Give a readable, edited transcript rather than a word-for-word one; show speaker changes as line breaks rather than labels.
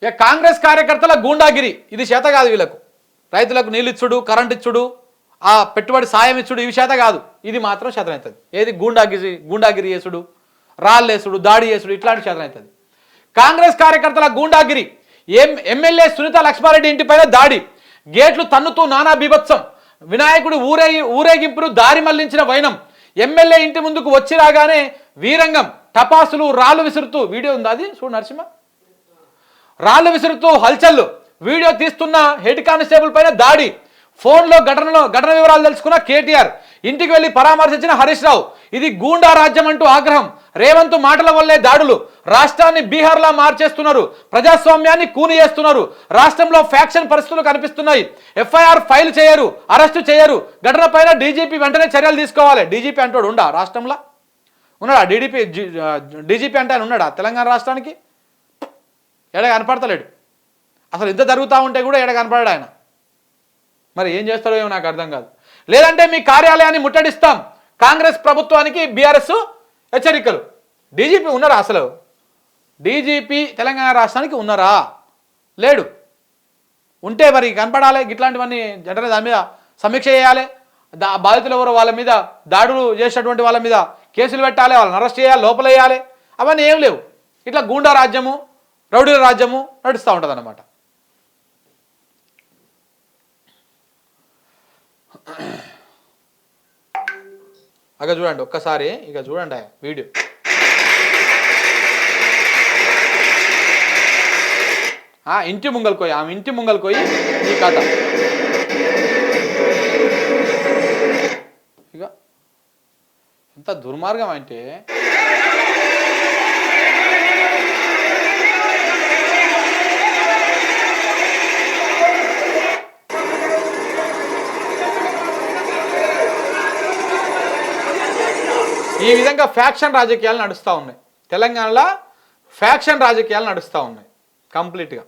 ఇక కాంగ్రెస్ కార్యకర్తల గూండాగిరి ఇది చేత కాదు వీళ్ళకు. రైతులకు నీళ్ళు ఇచ్చుడు, కరెంట్ ఇచ్చుడు, ఆ పెట్టుబడి సాయం ఇచ్చుడు ఇవి చేత కాదు. ఇది మాత్రం చేతనవుతుంది. ఏది గూండాగిరి చేసుడు, రాళ్ళేసుడు, దాడి చేసుడు ఇట్లాంటి చేతనవుతుంది. కాంగ్రెస్ కార్యకర్తల గూండాగిరి. ఎమ్మెల్యే సునీత లక్ష్మారెడ్డి ఇంటిపైన దాడి, గేట్లు తన్నుతూ నానా బీభత్సం, వినాయకుడు ఊరేగింపును దారి మళ్లించిన వైనం, ఎమ్మెల్యే ఇంటి ముందుకు వచ్చి రాగానే వీరంగం, టపాసులు, రాళ్ళు విసురుతూ వీడియో ఉంది అది చూడు నరసింహ, రాళ్ళు విసురుతూ హల్చల్లు, వీడియో తీస్తున్న హెడ్ కానిస్టేబుల్ పైన దాడి, ఫోన్లో ఘటన వివరాలు తెలుసుకున్న కేటీఆర్, ఇంటికి వెళ్లి పరామర్శించిన హరీష్ రావు. ఇది గూండా రాజ్యం అంటూ ఆగ్రహం, రేవంత్ మాటల వల్లే దాడులు, రాష్ట్రాన్ని బీహార్లా మార్చేస్తున్నారు, ప్రజాస్వామ్యాన్ని కూని చేస్తున్నారు, రాష్ట్రంలో ఫ్యాక్షన్ పరిస్థితులు కనిపిస్తున్నాయి, ఎఫ్ఐఆర్ ఫైల్ చేయరు, అరెస్టు చేయరు, ఘటన పైన డీజీపీ వెంటనే చర్యలు తీసుకోవాలి. డీజీపీ అంటాడు ఉండా రాష్ట్రంలో? ఉన్నాడా డీజీపీ అంటే ఆయన ఉన్నాడా తెలంగాణ రాష్ట్రానికి? ఎడ కనపడతలేడు. అసలు ఇంత జరుగుతూ ఉంటే కూడా ఎడ కనపడాడు ఆయన. మరి ఏం చేస్తారో ఏమో నాకు అర్థం కాదు. లేదంటే మీ కార్యాలయాన్ని ముట్టడిస్తాం, కాంగ్రెస్ ప్రభుత్వానికి బీఆర్ఎస్ హెచ్చరికలు. డీజీపీ ఉన్నారా? అసలు డీజీపీ తెలంగాణ రాష్ట్రానికి ఉన్నారా? లేడు. ఉంటే మరి కనపడాలి. ఇట్లాంటివన్నీ వెంటనే దాని మీద సమీక్ష చేయాలి. బాధితులు ఎవరో వాళ్ళ మీద, దాడులు చేసేటువంటి వాళ్ళ మీద కేసులు పెట్టాలి, వాళ్ళని అరెస్ట్ చేయాలి, లోపలేయాలి. అవన్నీ ఏం లేవు. ఇట్లా గూండా రాజ్యము, రౌడీల రాజ్యము నడుస్తూ ఉంటుంది అన్నమాట. అగ చూడండి ఒక్కసారి, ఇక చూడండి వీడియో. ఇంటి ముంగల్కోయి, ఆమె ఇంటి ముంగల్కోయి ఈ కథ. ఇక ఎంత దుర్మార్గం అంటే ఈ విధంగా ఫ్యాక్షన్ రాజకీయాలు నడుస్తూ ఉన్నాయి. తెలంగాణలో ఫ్యాక్షన్ రాజకీయాలు నడుస్తూ ఉన్నాయి కంప్లీట్గా.